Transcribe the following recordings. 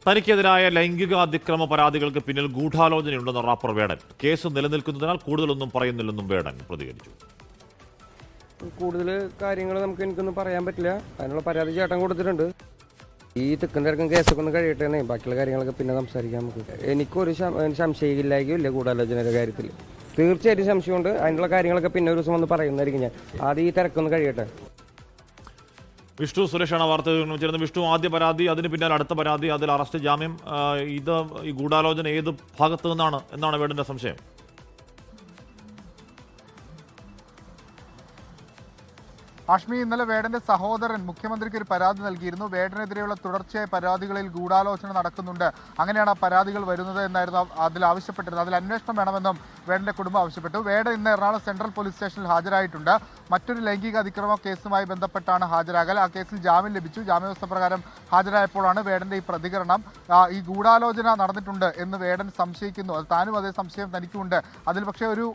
തനിക്കെതിരായ ലൈംഗിക അതിക്രമ പരാതികൾക്ക് പിന്നിൽ ഗൂഢാലോചനയുണ്ടെന്ന റാപ്പർ വേടൻ. കേസ് നിലനിൽക്കുന്നതിനാൽ കൂടുതലൊന്നും പറയുന്നില്ലെന്നും വേടൻ പ്രതികരിച്ചു. കൂടുതൽ കാര്യങ്ങൾ എനിക്കൊന്നും പറയാൻ പറ്റില്ല. അതിനുള്ള പരാതി ചേട്ടൻ കൊടുത്തിട്ടുണ്ട്. ഈ തെക്കും തിരക്കും കേസൊക്കെ ഒന്ന് കഴിയട്ടെ, ബാക്കിയുള്ള കാര്യങ്ങളൊക്കെ പിന്നെ സംസാരിക്കാം. നമുക്ക് എനിക്കൊരു സംശയമില്ലായിരിക്കില്ല ഗൂഢാലോചനയുടെ കാര്യത്തിൽ. തീർച്ചയായിട്ടും സംശയമുണ്ട്. അതിനുള്ള കാര്യങ്ങളൊക്കെ പിന്നെ ഒരു ദിവസം വന്ന് പറയുന്നതായിരിക്കും. ഞാൻ ആദ്യം ഈ തിരക്കൊന്ന് കഴിയട്ടെ. വിഷ്ണു സുരേഷാണ് വാർത്ത ചേർന്ന്. വിഷ്ണു, ആദ്യ പരാതി, അതിന് പിന്നാലെ അടുത്ത പരാതി, അതിൽ അറസ്റ്റ്, ജാമ്യം. ഈ ഗൂഢാലോചന ഏത് ഭാഗത്തു നിന്നാണ് എന്നാണ് വേടന്റെ സംശയം? ഹാഷ്മി, ഇന്നലെ വേടന്റെ സഹോദരൻ മുഖ്യമന്ത്രിക്ക് ഒരു പരാതി നൽകിയിരുന്നു. വേടനെതിരെയുള്ള തുടർച്ചയായ പരാതികളിൽ ഗൂഢാലോചന നടക്കുന്നുണ്ട്, അങ്ങനെയാണ് ആ പരാതികൾ വരുന്നത് എന്നായിരുന്നു അതിൽ ആവശ്യപ്പെട്ടിരുന്നത്. അതിൽ അന്വേഷണം വേണമെന്നും വേടന്റെ കുടുംബം ആവശ്യപ്പെട്ടു. വേടൻ ഇന്ന് എറണാകുളം സെൻട്രൽ പോലീസ് സ്റ്റേഷനിൽ ഹാജരായിട്ടുണ്ട്. മറ്റൊരു ലൈംഗിക അതിക്രമ കേസുമായി ബന്ധപ്പെട്ടാണ് ഹാജരാകൽ. ആ കേസിൽ ജാമ്യം ലഭിച്ചു. ജാമ്യവ്യവസ്ഥ പ്രകാരം ഹാജരായപ്പോഴാണ് വേടന്റെ ഈ പ്രതികരണം. ഈ ഗൂഢാലോചന നടന്നിട്ടുണ്ട് എന്ന് വേടൻ സംശയിക്കുന്നു. അത് താനും അതേ സംശയം തനിക്കുമുണ്ട്. അതിൽ പക്ഷേ ഒരു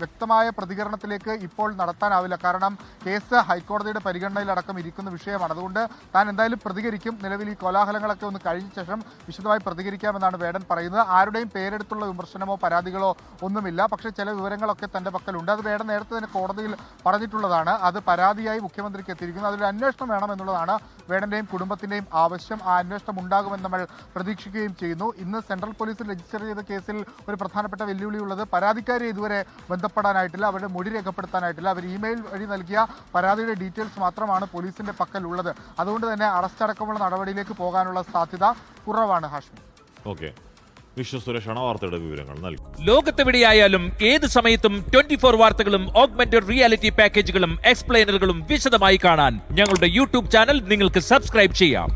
വ്യക്തമായ പ്രതികരണത്തിലേക്ക് ഇപ്പോൾ നടത്താനാവില്ല. കാരണം കേസ് ഹൈക്കോടതിയുടെ പരിഗണനയിലടക്കം ഇരിക്കുന്ന വിഷയമാണ്. അതുകൊണ്ട് താൻ എന്തായാലും പ്രതികരിക്കും. നിലവിൽ ഈ കോലാഹലങ്ങളൊക്കെ ഒന്ന് കഴിഞ്ഞ ശേഷം വിശദമായി പ്രതികരിക്കാമെന്നാണ് വേടൻ പറയുന്നത്. ആരുടെയും പേരെടുത്തുള്ള വിമർശനമോ പരാതികളോ ഒന്നുമില്ല. പക്ഷേ ചില വിവരങ്ങളൊക്കെ തന്റെ പക്കലുണ്ട്. അത് വേടൻ നേരത്തെ തന്നെ കോടതിയിൽ പറഞ്ഞിട്ടുള്ളതാണ്. അത് പരാതിയായി മുഖ്യമന്ത്രിക്ക് എത്തിയിരിക്കുന്നു. അതൊരു അന്വേഷണം വേണമെന്നുള്ളതാണ് വേടന്റെയും കുടുംബത്തിന്റെയും ആവശ്യം. ആ അന്വേഷണം ഉണ്ടാകുമെന്ന് നമ്മൾ പ്രതീക്ഷിക്കുകയും ചെയ്യുന്നു. ഇന്ന് സെൻട്രൽ പോലീസ് രജിസ്റ്റർ ചെയ്ത കേസിൽ ഒരു പ്രധാനപ്പെട്ട വെല്ലുവിളിയുള്ളത് പരാതിക്കാരെ ഇതുവരെ ബന്ധപ്പെടാനായിട്ടില്ല, അവരുടെ മൊഴി രേഖപ്പെടുത്താനായിട്ടില്ല. അവർ ഇമെയിൽ വഴി നൽകിയ പരാതിയുടെ ഡീറ്റെയിൽസ് മാത്രമാണ് പോലീസിന്റെ പക്കലുള്ളത്. അതുകൊണ്ട് തന്നെ അറസ്റ്റ് അടക്കമുള്ള നടപടിയിലേക്ക് പോകാനുള്ള സാധ്യത കുറവാണ്. ഹാഷ്മി, ഓക്കെ. വിഷ്ണു സുരേഷാണ് വാർത്തയുടെ വിവരങ്ങൾ നൽകി. ലോകത്തെവിടെയായാലും ഏത് സമയത്തും 24 വാർത്തകളും ഓഗ്മെന്റഡ് റിയാലിറ്റി പാക്കേജുകളും എക്സ്പ്ലെയിനറുകളും വിശദമായി കാണാൻ ഞങ്ങളുടെ യൂട്യൂബ് ചാനൽ നിങ്ങൾക്ക് സബ്സ്ക്രൈബ് ചെയ്യാം.